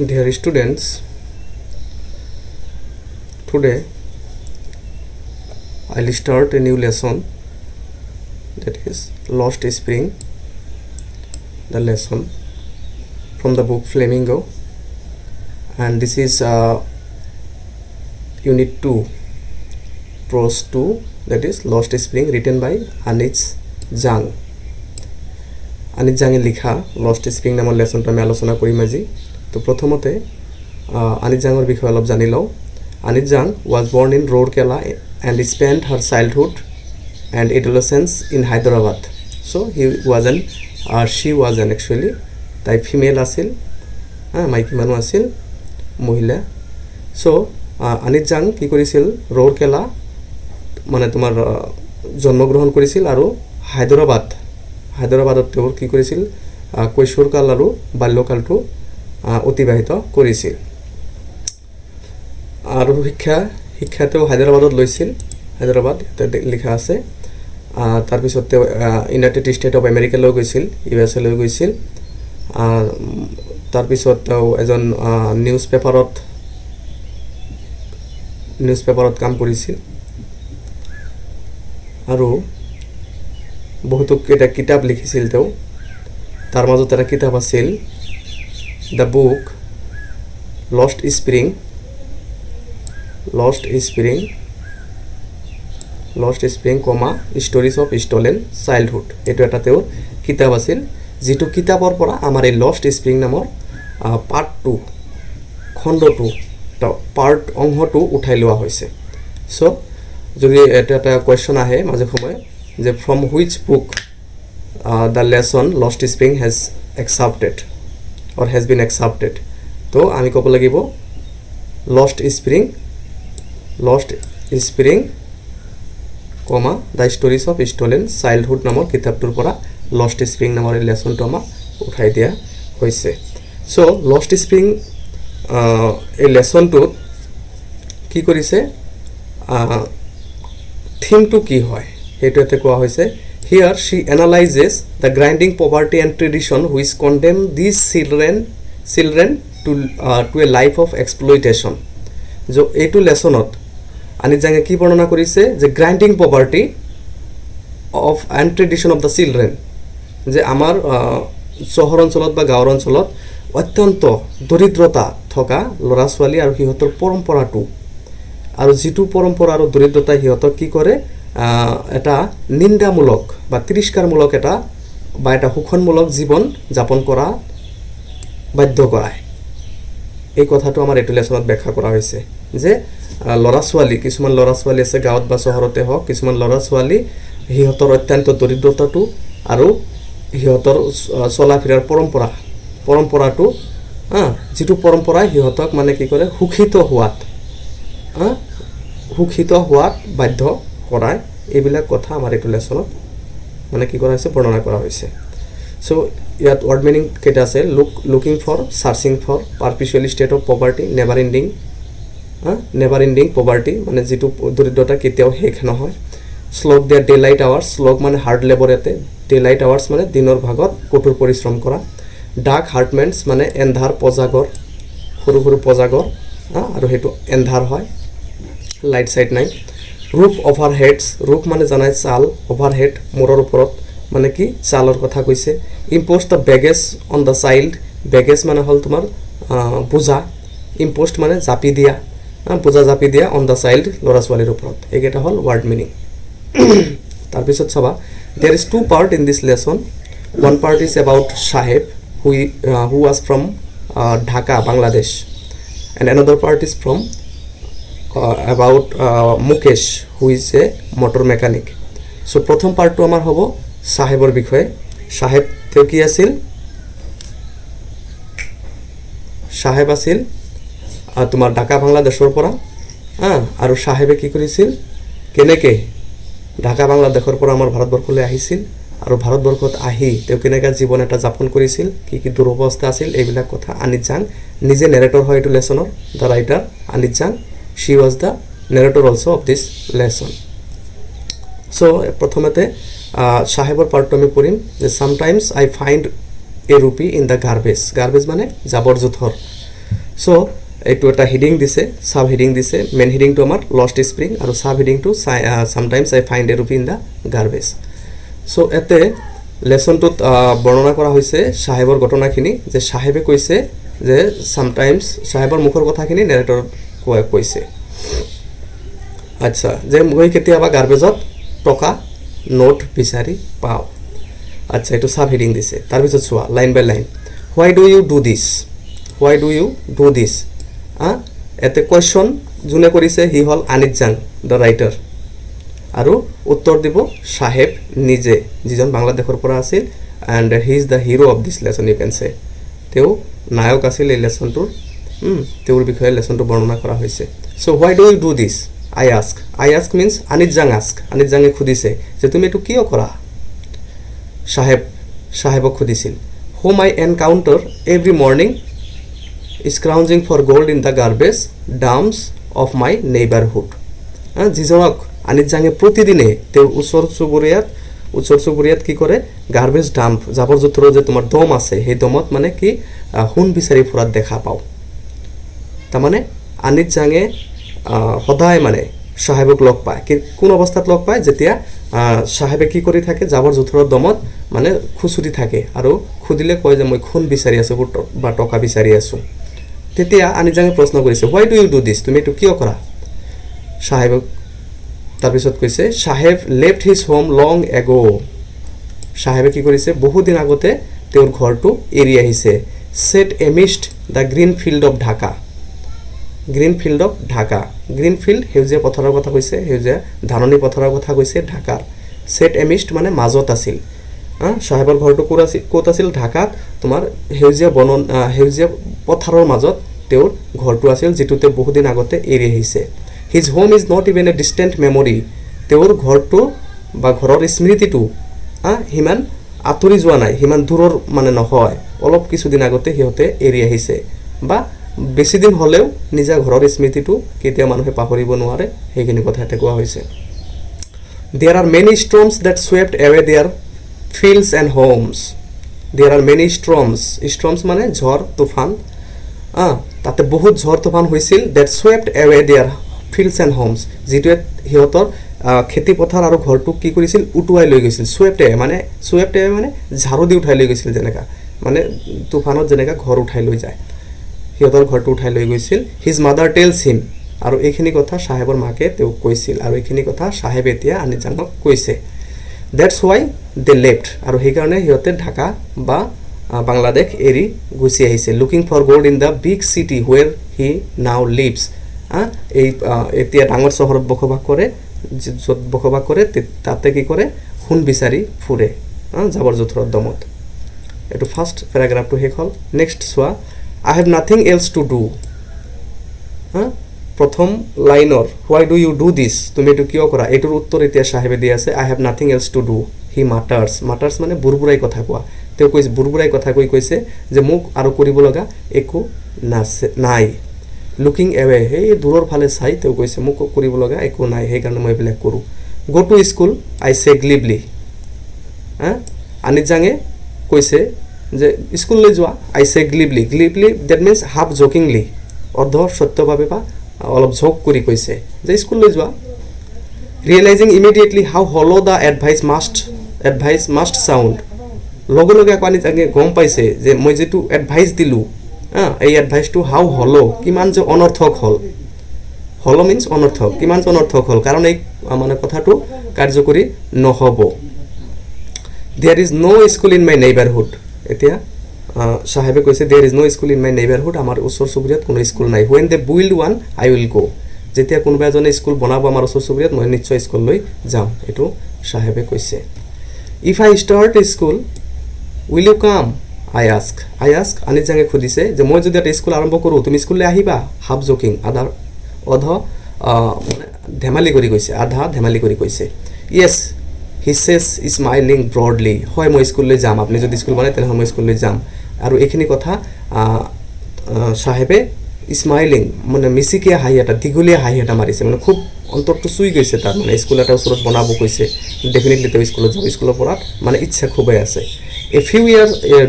Dear students, today I'll start a new lesson, that is Lost Spring, the lesson from the book Flamingo, and this is Unit 2, Prose 2, that is Lost Spring, written by Anich Zhang. Anich Zhang এর লেখা lost spring নামৰ লেসনটো আমি আলোচনা কৰিম আজি। তো প্ৰথমতে anise জাঙৰ বিষয়ে অলপ জানি লওঁ। আনিচ জাং was born in Rourkela and spent her childhood and adolescence in Hyderabad. So she was an actually তাই ফিমেল আছিল, মাইকী মানুহ আছিল, মহিলা। সো আনিচ জাং কি কৰিছিল, ৰৌৰকেলা মানে তোমাৰ জন্মগ্ৰহণ কৰিছিল আৰু হায়দৰাবাদত তেওঁৰ কি কৰিছিল, কৈশোৰকাল আৰু বাল্যকালটো অতিবাহিত কৰিছিল। আৰু শিক্ষা তেওঁ হায়দৰাবাদত লৈছিল, হায়দৰাবাদ ইয়াতে লিখা আছে। তাৰপিছত তেওঁ ইউনাইটেড ষ্টেট অফ আমেৰিকালৈ গৈছিল, USA লৈ গৈছিল। তাৰপিছত তেওঁ এজন নিউজ পেপাৰত কাম কৰিছিল আৰু বহুতো কিতাপ লিখিছিল তেওঁ। তাৰ মাজত এটা কিতাপ আছিল the book lost spring, stories of stolen childhood. এইটো এটা তেওঁৰ কিতাপ আছিল, যিটো কিতাপৰ পৰা আমাৰ এই লষ্ট স্প্ৰিং নামৰ অংশটো উঠাই লোৱা হৈছে। চ' যদি এটা কুৱেশ্যন আহে মাজে সময়ে যে from which book the lesson lost spring has been accepted, তো আমি ক'ব লাগিব lost spring the stories of stolen childhood নামৰ কিতাপটোৰ পৰা লষ্ট স্প্ৰিং নামৰ এই লেসনটো আমাক উঠাই দিয়া হৈছে। চ' লষ্ট স্প্ৰিং এই লেসনটোত কি কৰিছে, থিমটো কি হয় সেইটো ইয়াতে কোৱা হৈছে। Here she analyses the grinding poverty and tradition which condemn these children to a life of exploitation. এইটো লেসনত আনিচ জাঙে কি বৰ্ণনা কৰিছে যে grinding poverty and tradition of the children, যে আমাৰ চহৰ অঞ্চলত বা গাঁৱৰ অঞ্চলত অত্যন্ত দৰিদ্ৰতা থকা ল'ৰা ছোৱালী আৰু সিহঁতৰ পৰম্পৰাটো, আৰু যিটো পৰম্পৰা আৰু দৰিদ্ৰতাই সিহঁতক কি কৰে, এটা নিন্দামূলক বা তিৰস্কাৰমূলক এটা শোষণমূলক জীৱন যাপন কৰা বাধ্য কৰায়। এই কথাটো আমাৰ এইটো লেসনত ব্যাখ্যা কৰা হৈছে যে কিছুমান ল'ৰা ছোৱালী আছে গাঁৱত বা চহৰতে হওক, কিছুমান ল'ৰা ছোৱালী সিহঁতৰ অত্যন্ত দৰিদ্ৰতাটো আৰু সিহঁতৰ চলা ফিৰাৰ পৰম্পৰাটো যিটো পৰম্পৰাই সিহঁতক মানে কি কৰে, সুখিত হোৱাত বাধ্য কৰায়। এইবিলাক কথা আমাৰ এইটো লেসনত মানে কি কৰা হৈছে, বৰ্ণনা কৰা হৈছে। চ' ইয়াত ৱৰ্ড মিনিং কেইটা আছে, looking for, searching for, perpetual state of poverty, never ending poverty মানে যিটো দৰিদ্ৰতা কেতিয়াও শেষ নহয়। Slog their daylight hours, slog মানে হাৰ্ড লেবৰ, ইয়াতে ডে লাইট আৱাৰ্ছ মানে দিনৰ ভাগত কঠোৰ পৰিশ্ৰম কৰা। ডাৰ্ক হাৰ্টমেণ্টছ মানে এন্ধাৰ পজাগৰ, সৰু পজাগৰ, আৰু সেইটো এন্ধাৰ হয়, লাইট চাইট নাই। ৰুফ অভাৰ হেডছ, ৰুফ মানে জানাই চাল, অভাৰ হেড মূৰৰ ওপৰত মানে কি চালৰ কথা কৈছে। Impose the baggage on the child, baggage মানে হ'ল তোমাৰ বোজা, ইম্প'ষ্ট মানে বোজা জাপি দিয়া অন দ্য চাইল্ড ল'ৰা ছোৱালীৰ ওপৰত। এইকেইটা হ'ল ৱৰ্ড মিনিং। তাৰপিছত চাবা, there is 2 part in this lesson. One part is about চাহেব who was from Dhaka, Bangladesh, and another part is from about Mukesh, who is a motor mechanic. So প্ৰথম পাৰ্টটো আমাৰ হ'ব চাহেবৰ বিষয়ে। চাহেব তেওঁ কি আছিল, চাহেব আছিল তোমাৰ ঢাকা বাংলাদেশৰ পৰা, আৰু চাহেবে কি কৰিছিল, কেনেকৈ ঢাকা বাংলাদেশৰ পৰা আমাৰ ভাৰতবৰ্ষলৈ আহিছিল আৰু ভাৰতবৰ্ষত আহি তেওঁ কেনেকৈ জীৱন এটা যাপন কৰিছিল, কি দুৰৱস্থা আছিল, এইবিলাক কথা আনিচ জাং নিজে নেৰেটৰ হয় এইটো লেসনৰ। দ্য ৰাইটাৰ আনিচ জাং, she was the narrator also of this lesson. So প্ৰথমতে সাহেবৰ পাৰ্টটো আমি পঢ়িম যে sometimes I find a rupee in the garbage. Garbage মানে জাবৰ জোথৰ। সো এইটো এটা হেডিং দিছে, সাব হেডিং দিছে। মেইন হেডিংটো আমাৰ লষ্ট স্প্ৰিং আৰু সাব হেডিংটো সামটাইমছ আই ফাইণ্ড এ ৰূপী ইন দ্য গাৰ্বেজ। সো এতে লেসনটোত বৰ্ণনা কৰা হৈছে সাহেবৰ ঘটনাখিনি, যে সাহেবে কৈছে যে সামটাইমছ সাহেবৰ মুখৰ কথাখিনি নেৰেটৰত কৈছে। আচ্ছা, যে মই কেতিয়াবা গাৰ্বেজত টকা নোট বিচাৰি পাওঁ। আচ্ছা, এইটো সাব হেডিং দিছে। তাৰপিছত চোৱা line by line, why do you do this, why do you do this. এতে কুৱেশ্যন যোনে কৰিছে সি হ'ল আনিত জাং দ্য ৰাইটাৰ, আৰু উত্তৰ দিব সাহেব নিজে, যিজন বাংলাদেশৰ পৰা আছিল, and he is the hero of this lesson you can say. তেওঁ নায়ক আছিল এই লেচনটোৰ। তেওঁৰ বিষয়ে লেচনটো বৰ্ণনা কৰা হৈছে। So' why do you do this, I ask. I ask means Anees Jung ask. আনিত জাঙে সুধিছে যে তুমি এইটো কিয় কৰা। সাহেবক সুধিছিল, home I encounter every morning scrounging for gold in the garbage dumps of my neighbourhood. যিজনক আনিত জাঙে প্ৰতিদিনে তেওঁৰ ওচৰ চুবুৰীয়াত কি কৰে, গাৰ্বেজ ডাম্প, জাবৰ জোঁথৰৰ যে তোমাৰ দম আছে, সেই দমত মানে কি সোণ বিচাৰি ফুৰাত দেখা পাওঁ। তাৰমানে আনিত জাঙে সদায় মানে সাহেবক লগ পায়। কোন অৱস্থাত লগ পায়, যেতিয়া সাহেবে কি কৰি থাকে, জাবৰ জোঁথৰৰ দমত মানে খুচুৰি থাকে আৰু সুধিলে কয় যে মই সোণ বিচাৰি আছোঁ বা টকা বিচাৰি আছোঁ। তেতিয়া আনিত জাঙে প্ৰশ্ন কৰিছে, হোৱাই ডু ইউ ডু দিছ, তুমি এইটো কিয় কৰা। সাহেবক তাৰপিছত কৈছে, সাহেব left his home long ago. সাহেবে কি কৰিছে, বহুদিন আগতে তেওঁৰ ঘৰটো এৰি আহিছে। Set amidst the green field of Dhaka. Green field of Dhaka, green field সেউজীয়া পথাৰৰ কথা কৈছে, সেউজীয়া ধাননি পথাৰৰ কথা কৈছে ঢাকাৰ। সেট এমিষ্ট মানে মাজত আছিল। সাহেবৰ ঘৰটো ক'ত আছিল, ঢাকাত তোমাৰ সেউজীয়া পথাৰৰ মাজত তেওঁৰ ঘৰটো আছিল, যিটোতে বহুদিন আগতে এৰি আহিছে। His home is not even a distant memory. তেওঁৰ ঘৰটো বা ঘৰৰ স্মৃতিটো সিমান আঁতৰি যোৱা নাই, সিমান দূৰৰ মানে নহয়, অলপ কিছুদিন আগতে সিহঁতে এৰি আহিছে, বা বেছিদিন হ'লেও নিজা ঘৰৰ স্মৃতিটো কেতিয়া মানুহে পাহৰিব নোৱাৰে, সেইখিনি কথা ইয়াতে কোৱা হৈছে। There are many storms that swept away their fields and homes. There are many storms মানে ঝড় তুফান। তাতে বহুত ঝড় তুফান হৈছিল। That swept away their fields and homes, যিটোৱে সিহঁতৰ খেতিপথাৰ আৰু ঘৰটোক কি কৰিছিল, উটুৱাই লৈ গৈছিল। চুৱেপ্ট এৱে মানে ঝাৰু দি উঠাই লৈ গৈছিল, যেনেকা মানে তুফানত যেনেকা ঘৰ উঠাই লৈ যায়, সিহঁতৰ ঘৰটো উঠাই লৈ গৈছিল। হিজ মাদাৰ টেলছ হিম, আৰু এইখিনি কথা সাহেবৰ মাকে তেওঁক কৈছিল, আৰু এইখিনি কথা সাহেব এতিয়া আনিত জাঙক কৈছে। ডেটছ হোৱাই দে লেফ্ট, আৰু সেইকাৰণে সিহঁতে ঢাকা বা বাংলাদেশ এৰি গুচি আহিছে। Looking for gold in the big city where he now lives. এতিয়া ডাঙৰ চহৰত বসবাস কৰে, য'ত বসবাস কৰে তাতে কি কৰে, সোণ বিচাৰি ফুৰে জাবৰ জোঁথৰৰ দমত। এইটো ফাৰ্ষ্ট পেৰাগ্ৰাফটো শেষ হ'ল। নেক্সট চোৱা, I have nothing else to do. প্ৰথম লাইনৰ why do you do this, তুমি এইটো কিয় কৰা, এইটোৰ উত্তৰ এতিয়া সাহেবে দি আছে, I have nothing else to do. He mutters মানে বুৰবুৰাই কথা কোৱা। তেওঁ কৈছে, বুৰবুৰাই কথা কৈছে যে মোক আৰু কৰিব লগা একো নাই। লুকিং এৱে, সেই দূৰৰ ফালে চাই তেওঁ কৈছে মোক কৰিব লগা একো নাই, সেইকাৰণে মই এইবিলাক কৰোঁ। গ' টু স্কুল আই চে গ্লিবলি। আনিত জাঙে কৈছে যে স্কুললৈ যোৱা, I say glibly that means half jokingly, অৰ্ধ সত্যভাৱে বা অলপ জোক কৰি কৈছে যে স্কুললৈ যোৱা। Realising immediately how hollow' the advice must sound. লগে লগে আকৌ আনিত জাঙে গম পাইছে যে মই যিটো এডভাইচ দিলোঁ, এই এডভাইচটো হাউ হল', কিমান যে অনৰ্থক হ'ল। হল' মিনছ অনৰ্থক, কিমান যে অনৰ্থক হ'ল, কাৰণ এই মানে কথাটো কাৰ্যকৰী নহ'ব। There is no' school in my neighbourhood. এতিয়া সাহেবে কৈছে there is no' school in my neighbourhood, আমাৰ ওচৰ চুবুৰীয়াত কোনো স্কুল নাই। When they build one I will go'. যেতিয়া কোনোবা এজনে স্কুল বনাব আমাৰ ওচৰ চুবুৰীয়াত, মই নিশ্চয় স্কুললৈ যাম, এইটো সাহেবে কৈছে। If I start A school will you come, I ask আনিত জাঙে সুধিছে যে মই যদি এটা স্কুল আৰম্ভ কৰোঁ তুমি স্কুললৈ আহিবা। হাফ জকিং, ধেমালি কৰি কৈছে। য়েছ হি চেজ স্মাইলিং ব্ৰডলি, হয় মই স্কুললৈ যাম, আপুনি যদি স্কুল বনায় তেনেহ'লে মই স্কুললৈ যাম। আৰু এইখিনি কথা সাহেবে স্মাইলিং মানে মিচিকীয়া হাঁহি এটা, দীঘলীয়া হাঁহি এটা মাৰিছে, মানে খুব অন্তৰটো চুই গৈছে তাৰ, মানে স্কুল এটা ওচৰত বনাব কৈছে, ডেফিনেটলি তেওঁ স্কুলত যাব, স্কুলৰ পঢ়াত মানে ইচ্ছা খুবেই আছে। A few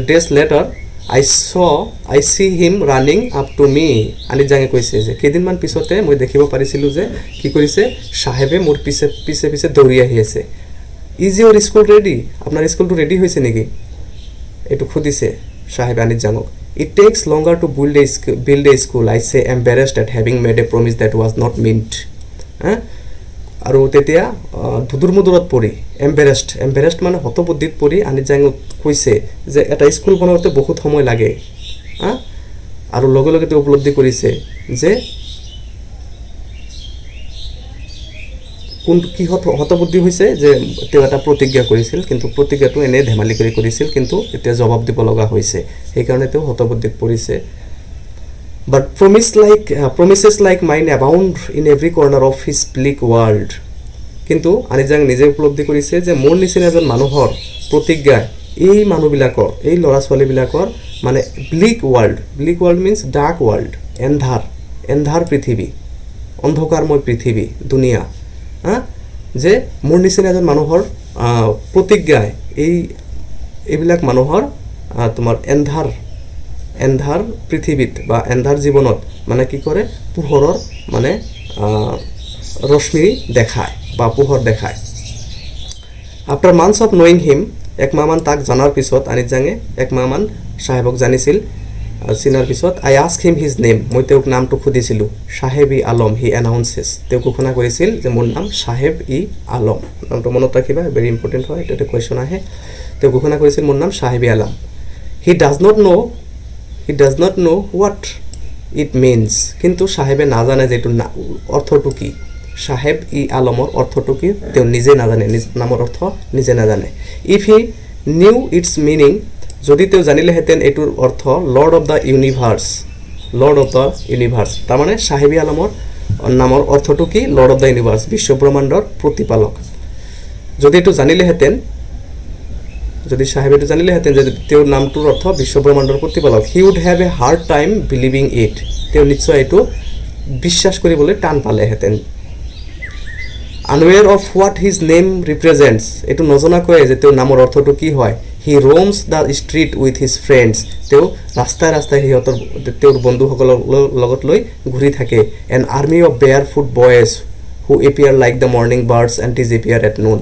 days letter I see him running up to me. আনিত জাঙে কৈছে যে কেইদিনমান পিছতে মই দেখিব পাৰিছিলোঁ যে কি কৰিছে সাহেবে মোৰ পিছে পিছে পিছে দৌৰি আহি আছে। Is Euro school ready? আপোনাৰ স্কুলটো ৰেডি হৈছে নেকি? এইটো সুধিছে সাহেবে আনিত জাঙক। It takes longer to build a school. I say embarrassed at having made a promise that was not meant. আৰু তেতিয়া ধুদুৰমুদুৰত পৰি এম্বেৰেছড মানে হতবুদ্ধিত পৰি আনিত জাঙে কৈছে যে এটা স্কুল বনাওঁতে বহুত সময় লাগে আৰু লগে লগে তেওঁ উপলব্ধি কৰিছে যে কোন কি হতবুদ্ধি হৈছে যে তেওঁ এটা প্ৰতিজ্ঞা কৰিছিল, কিন্তু প্ৰতিজ্ঞাটো এনেই ধেমালি কৰি কৰিছিল, কিন্তু এতিয়া জবাব দিব লগা হৈছে, সেইকাৰণে তেওঁ হতবুদ্ধিত পৰিছে। But promises like mine abound in every corner of his bleak world. কিন্তু আনিত জাঙে নিজে উপলব্ধি কৰিছে যে মোৰ নিচিনা এজন মানুহৰ প্ৰতিজ্ঞা এই মানুহবিলাকৰ এই ল'ৰা ছোৱালীবিলাকৰ মানে bleak world means dark world, এন্ধাৰ পৃথিৱী, অন্ধকাৰময় পৃথিৱী, দুনিয়া, যে মোৰ নিচিনা এজন মানুহৰ প্ৰতিজ্ঞাই এইবিলাক মানুহৰ তোমাৰ এন্ধাৰ পৃথিৱীত বা এন্ধাৰ জীৱনত মানে কি কৰে পোহৰৰ মানে ৰশ্মি দেখায় বা পোহৰ দেখায়। আফটাৰ মান্থছ অফ নয়িং হিম, একমাহমান তাক জনাৰ পিছত আনিত জাঙে একমাহমান সাহেবক জানিছিল, চিনাৰ পিছত আই আস্ক হিম হিজ নেম, মই তেওঁক নামটো সুধিছিলোঁ। সাহেব-ই আলম, হি এনাউন্সেছ, তেওঁ ঘোষণা কৰিছিল যে মোৰ নাম সাহেব-ই আলম। নামটো মনত ৰাখিবা, ভেৰি ইম্পৰ্টেণ্ট হয়, এইটো কুৱেশ্যন আহে। তেওঁ ঘোষণা কৰিছিল মোৰ নাম Saheb-e Alam. He does not know' what it means, কিন্তু সাহেবে নাজানে যে এইটো অৰ্থটো কি। সাহেব-ই আলমৰ অৰ্থটো কি তেওঁ নিজে নাজানে, নামৰ অৰ্থ নিজে নাজানে। If he knew its meaning, যদি তেওঁ জানিলেহেঁতেন এইটোৰ অৰ্থ লৰ্ড অফ দ্য ইউনিভাৰ্ছ, তাৰমানে সাহেব-ই আলমৰ নামৰ অৰ্থটো কি লৰ্ড অফ দ্য ইউনিভাৰ্ছ, বিশ্বব্ৰহ্মাণ্ডৰ প্ৰতিপালক। যদি এইটো জানিলেহেঁতেন, যদি সাহেবে এইটো জানিলেহেঁতেন যে তেওঁৰ নামটোৰ অৰ্থ বিশ্বব্ৰহ্মাণ্ডৰ প্ৰতিপালক, he would have a hard time believing it, তেওঁ নিশ্চয় এইটো বিশ্বাস কৰিবলৈ টান পালেহেঁতেন। Unaware of what his name represents, এইটো নজনাকৈয়ে যে তেওঁৰ নামৰ অৰ্থটো কি হয়। He roams the street with his friends, তেওঁ ৰাস্তাই তেওঁৰ বন্ধুসকলৰ লগত লৈ ঘূৰি থাকে। An army of barefoot boys who appear like the morning birds and disappear at noon.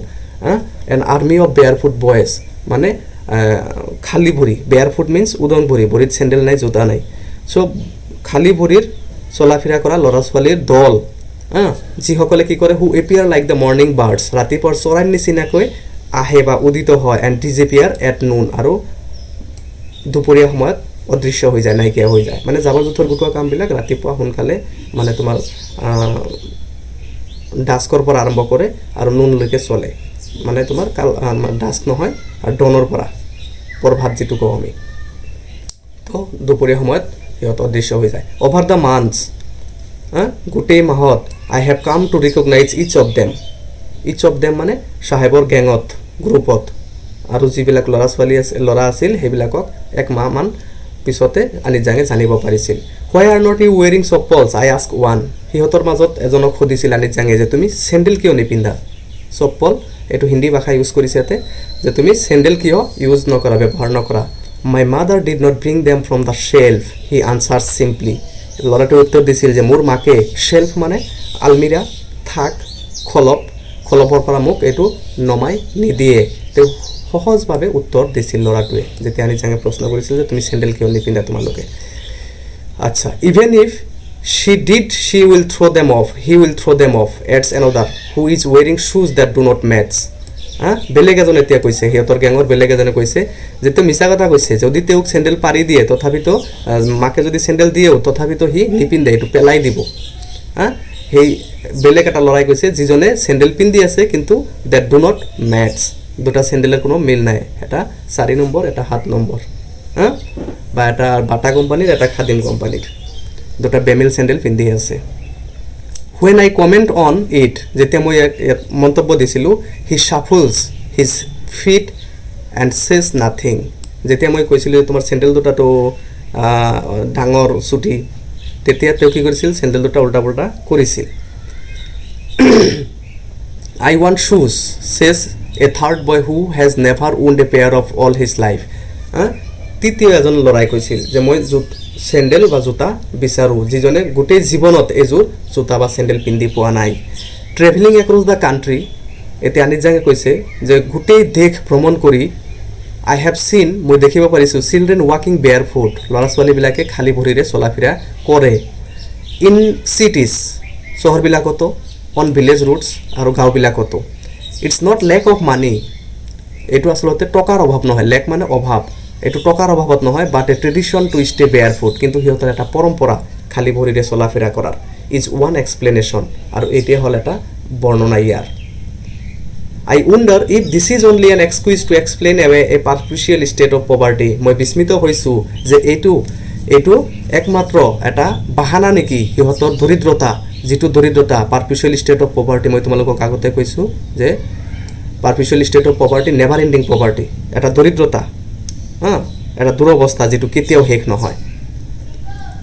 An army of barefoot boys মানে খালী ভৰি, বেয়াৰ ফুট মিনছ উদং ভৰি, ভৰিত চেণ্ডেল নাই, জোতা নাই, চ' খালী ভৰিৰ চলা ফিৰা কৰা ল'ৰা ছোৱালীৰ দল, যিসকলে কি কৰে who appear like the morning birds, ৰাতিপুৱাৰ চৰাইৰ নিচিনাকৈ আহে বা উদিত হয়, এণ্ড ডিজএপিয়াৰ এট নুন, আৰু দুপৰীয়া সময়ত অদৃশ্য হৈ যায়, নাইকিয়া হৈ যায়। মানে জাবৰ জোঁথৰ গোটোৱা কামবিলাক ৰাতিপুৱা সোনকালে মানে তোমাৰ ডাস্কৰ পৰা আৰম্ভ কৰে আৰু নুনলৈকে চলে, মানে তোমাৰ ডাস্ক নহয় আৰু ডনৰ পৰা প্ৰভাত যিটো কওঁ আমি, তো দুপৰীয়া সময়ত সিহঁত অদৃশ্য হৈ যায়। অভাৰ দ্য মান্থছ, গোটেই মাহত I have come to recognise each of them মানে সাহেবৰ গেঙত, গ্ৰুপত, আৰু যিবিলাক ল'ৰা আছিল সেইবিলাকক এক মাহমান পিছতে আনিত জাঙে জানিব পাৰিছিল। Why are not you wearing chappals, I ask one, সিহঁতৰ মাজত এজনক সুধিছিল আনিত জাঙে যে তুমি চেণ্ডেল কিয় নিপিন্ধা। চপ্পল এইটো হিন্দী ভাষা ইউজ কৰিছে ইয়াতে, যে তুমি চেণ্ডেল কিয় ইউজ নকৰা, ব্যৱহাৰ নকৰা। My mother did not bring them from the shelf, he answer simply, ল'ৰাটোৱে উত্তৰ দিছিল যে মোৰ মাকে, শ্বেল্ফ মানে আলমিৰা, থাক, খলপৰ পৰা মোক এইটো নমাই নিদিয়ে। তেওঁ সহজভাৱে উত্তৰ দিছিল ল'ৰাটোৱে, যেতিয়া আনিত জাঙে প্ৰশ্ন কৰিছিল যে তুমি চেণ্ডেল কিয় নিপিন্ধা তোমালোকে। আচ্ছা, even if she will throw them off, adds another who is wearing shoes that do not match. বেলেগ এজন এতিয়া কৈছে, সিহঁতৰ গেঙৰ বেলেগ এজনে কৈছে যে তেওঁ মিছা কথা কৈছে, যদি তেওঁক চেণ্ডেল পাৰি দিয়ে তথাপিতো, মাকে যদি চেণ্ডেল দিয়েও তথাপিতো সি নিপিন্ধে, এইটো পেলাই দিব। সেই বেলেগ এটা ল'ৰাই কৈছে যিজনে চেণ্ডেল পিন্ধি আছে কিন্তু দেট ডু নট মেটছ, দুটা চেণ্ডেলৰ কোনো মিল নাই, এটা 4 নম্বৰ এটা 7 নম্বৰ, বা এটা বাটা কোম্পানীৰ এটা খাদিম কোম্পানীৰ, দুটা বেমিল চেণ্ডেল পিন্ধি আছে। When I comment on it, যেতিয়া মই ইয়াত মন্তব্য দিছিলোঁ, হি শ্বাফলছ হিজ ফিট এণ্ড চেজ নাথিং, যেতিয়া মই কৈছিলোঁ তোমাৰ চেণ্ডেল দুটাটো ডাঙৰ চুটি, তেতিয়া তেওঁ কি কৰিছিল, চেণ্ডেল দুটা উল্টা পুল্টা কৰিছিল। আই ৱান্ট শ্বুজ says a third boy who has never owned a pair of all his life. তৃতীয় এজন ল'ৰাই কৈছিল যে মই চেণ্ডেল বা জোতা বিচাৰোঁ যিজনে গোটেই জীৱনত এযোৰ জোতা বা চেণ্ডেল পিন্ধি পোৱা নাই ট্ৰেভেলিং এক্ৰছ দ্য কাণ্ট্ৰি এতিয়া আনিজাঙে কৈছে যে গোটেই দেশ ভ্ৰমণ কৰি আই হেভ চিন মই দেখিব পাৰিছোঁ চিলড্ৰেন ৱাকিং বেয়াৰ ফুট ল'ৰা ছোৱালীবিলাকে খালী ভৰিৰে চলা ফিৰা কৰে ইন চিটিজ চহৰবিলাকতো অন ভিলেজ ৰুটছ আৰু গাঁওবিলাকতো it's not lack of money এইটো আচলতে টকাৰ অভাৱ নহয় লেক মানে অভাৱ এইটো টকাৰ অভাৱত নহয় বাট এ ট্ৰেডিশ্যন টু ষ্টে বেয়াৰ ফুট কিন্তু সিহঁতৰ এটা পৰম্পৰা খালী ভৰিৰে চলা ফিৰা কৰাৰ ইজ ওৱান এক্সপ্লেনেশ্যন আৰু এইটোৱে হ'ল এটা বৰ্ণনা ইয়াৰ I wonder if this is only an excuse to explain away a perpetual state of poverty. মই বিস্মিত হৈছোঁ যে এইটো একমাত্ৰ এটা বাহানা নেকি সিহঁতৰ দৰিদ্ৰতা যিটো দৰিদ্ৰতা পাৰপিচুৱেল ষ্টেট অফ পভাৰ্টি মই তোমালোকক আগতে কৈছোঁ যে perpetual state of poverty never ending poverty এটা দৰিদ্ৰতা এটা দুৰৱস্থা যিটো কেতিয়াও শেষ নহয়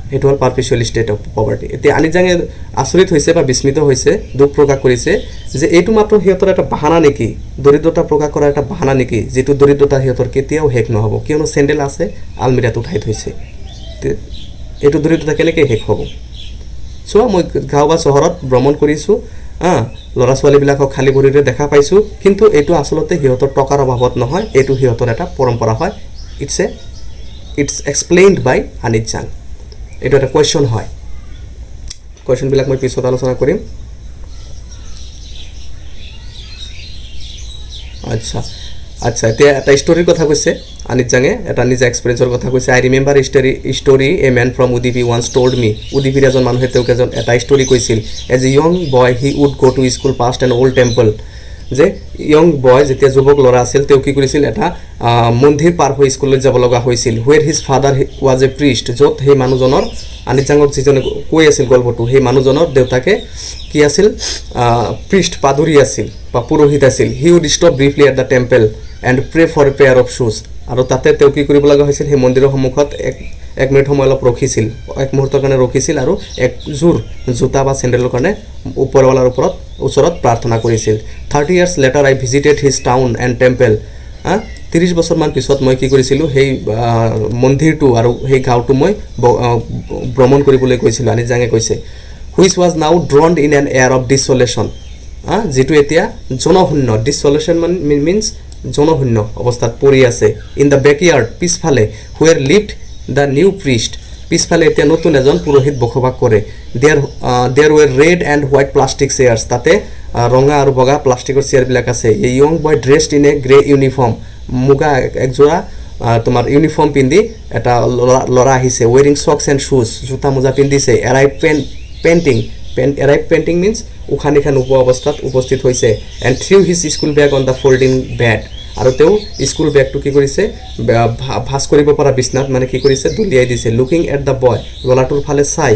সেইটো হ'ল পাৰপিচুৱেল ষ্টেট অফ পভাৰ্টি এতিয়া আনিজাঙে আচৰিত হৈছে বা বিস্মিত হৈছে দুখ প্ৰকাশ কৰিছে যে এইটো মাত্ৰ সিহঁতৰ এটা বাহানা নেকি দৰিদ্ৰতা প্ৰকাশ কৰাৰ এটা বাহানা নেকি যিটো দৰিদ্ৰতা সিহঁতৰ কেতিয়াও শেষ নহ'ব কিয়নো চেণ্ডেল আছে আলমিৰাত উঠাই থৈছে এইটো দৰিদ্ৰতা কেনেকৈ শেষ হ'ব চোৱা মই গাঁও বা চহৰত ভ্ৰমণ কৰিছোঁ ল'ৰা ছোৱালীবিলাকক খালী ভৰিৰে দেখা পাইছোঁ কিন্তু এইটো আচলতে সিহঁতৰ টকাৰ অভাৱত নহয় এইটো সিহঁতৰ এটা পৰম্পৰা হয় ইটছ এক্সপ্লেইনড বাই আনিজাং এইটো এটা কুৱেশ্যন হয় কুৱেশ্যনবিলাক মই পিছত আলোচনা কৰিম আচ্ছা এতিয়া এটা ষ্টৰীৰ কথা কৈছে আনিজাঙে এটা নিজা এক্সপিৰিয়েঞ্চৰ কথা কৈছে I remember story a man from Udupi once told me উডিপিৰ এজন মানুহে তেওঁক এটা ষ্টৰী কৈছিল as a young boy he would go' to school past an old temple যে য়ং বয় যেতিয়া যুৱক ল'ৰা আছিল তেওঁ কি কৰিছিল এটা মন্দিৰ পাৰ হৈ স্কুললৈ যাব লগা হৈছিল where his father was a Priest য'ত সেই মানুহজনৰ আনিজাঙক যিজনে কৈ আছিল গল্পটো সেই মানুহজনৰ দেউতাকে কি আছিল প্ৰিষ্ট পাদুৰী আছিল বা পুৰোহিত আছিল he would stop briefly at the temple and pray for a pair of শ্বুজ আৰু তাতে তেওঁ কি কৰিব লগা হৈছিল সেই মন্দিৰৰ সন্মুখত এক মিনিট সময় অলপ ৰখিছিল এক মুহূৰ্তৰ কাৰণে ৰখিছিল আৰু একযোৰ জোতা বা চেণ্ডেলৰ কাৰণে ওপৰৱালাৰ ওচৰত প্ৰাৰ্থনা কৰিছিল 30 years later I visited his town and temple 30 বছৰমান পিছত মই কি কৰিছিলোঁ সেই মন্দিৰটো আৰু সেই গাঁওটো মই ভ্ৰমণ কৰিবলৈ গৈছিলোঁ আনিজাঙে কৈছে which was now drowned in an air of desolation যিটো এতিয়া জনশূন্য ডিছলেশ্যন মিনছ জনশূন্য অৱস্থাত পৰি আছে ইন দ্য বেকয়াৰ্ড পিছফালে where lived the new priest পিছফালে এতিয়া নতুন এজন পুৰোহিত বসবাস কৰে there were red and white plastic chairs তাতে ৰঙা আৰু বগা প্লাষ্টিকৰ চেয়াৰবিলাক আছে এই young boy dressed in a grey uniform মুগা একযোৰা তোমাৰ ইউনিফৰ্ম পিন্ধি এটা ল'ৰা আহিছে ৱেৰিং চক্স এণ্ড শ্বুজ জোতা মোজা পিন্ধিছে এৰাইভ পেইণ্টিং মিনছ উশাহ নিশাহ নোপোৱা অৱস্থাত উপস্থিত হৈছে and threw his school bag on the folding bed আৰু তেওঁ স্কুল বেগটো কি কৰিছে ভাজ কৰিব পৰা বিছনাত মানে কি কৰিছে দলিয়াই দিছে লুকিং এট দ্য বয় ল'ৰাটোৰ ফালে চাই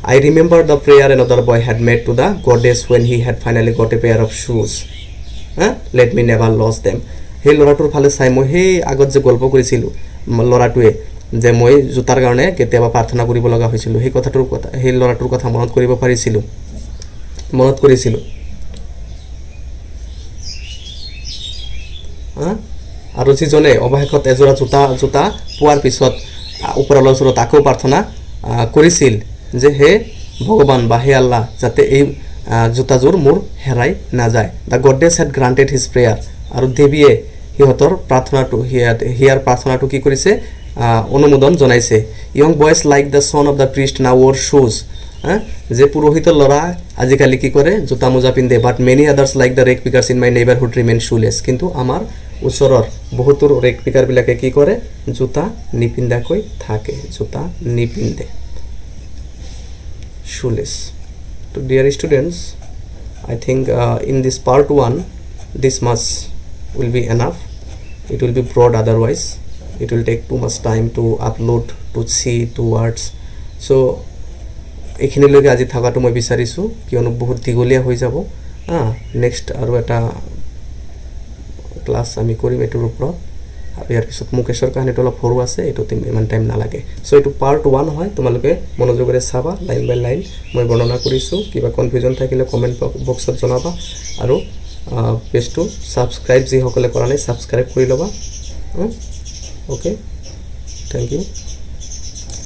I remember the prayer another boy had made to the goddess when he had finally got a pair of shoes. Let me never lose them. সেই ল'ৰাটোৰ ফালে চাই মই সেই আগত যে গল্প কৰিছিলোঁ ল'ৰাটোৱে যে মই জোতাৰ কাৰণে কেতিয়াবা প্ৰাৰ্থনা কৰিব লগা হৈছিলোঁ সেই ল'ৰাটোৰ কথা মনত কৰিছিলোঁ আৰু যিজনে অৱশেষত এযোৰা জোতা পোৱাৰ পিছত ওপৰৱালাৰ ওচৰত আকৌ প্ৰাৰ্থনা কৰিছিল যে হে ভগৱান বা হে আল্লাহ যাতে এই জোতাযোৰ মোৰ হেৰাই নাযায় the goddess head granted his prayer আৰু দেৱীয়ে সিহঁতৰ হিয়াৰ প্ৰাৰ্থনাটো কি কৰিছে অনুমোদন জনাইছে য়ং বয়জ লাইক দ্য চন অফ দ্য প্ৰিষ্ট নাও ৱৰ শ্বুজ যে পুৰোহিতৰ ল'ৰা আজিকালি কি কৰে জোতা মোজা পিন্ধে but many others like the rag pickers in my neighbourhood remain shoeless কিন্তু আমাৰ ওচৰৰ বহুতো ৰেক পিকাৰবিলাকে কি কৰে জোতা নিপিন্ধাকৈ থাকে জোতা নিপিন্ধে shoeless. So dear students, I think in this part 1 this much will be enough. It will be broad, otherwise it will take too much time to upload, to see, to words. So এইখিনিলৈকে আজি থাকাটো মই বিচাৰিছোঁ কিয়নো বহুত দীঘলীয়া হৈ যাব next আৰু এটা ক্লাছ আমি কৰিম এইটোৰ ওপৰত আৰু ইয়াৰ পিছত মুকেশৰ কাহিনীটো অলপ সৰু আছে এইটোতে ইমান টাইম নালাগে চ' এইটো পাৰ্ট 1 হয় তোমালোকে মনোযোগেৰে চাবা লাইন বাই লাইন মই বৰ্ণনা কৰিছোঁ কিবা কনফিউজন থাকিলে কমেণ্ট বক্সত জনাবা আৰু পেজটো ছাবস্ক্ৰাইব যিসকলে কৰা নাই ছাবস্ক্ৰাইব কৰি ল'বা অ'কে Thank you.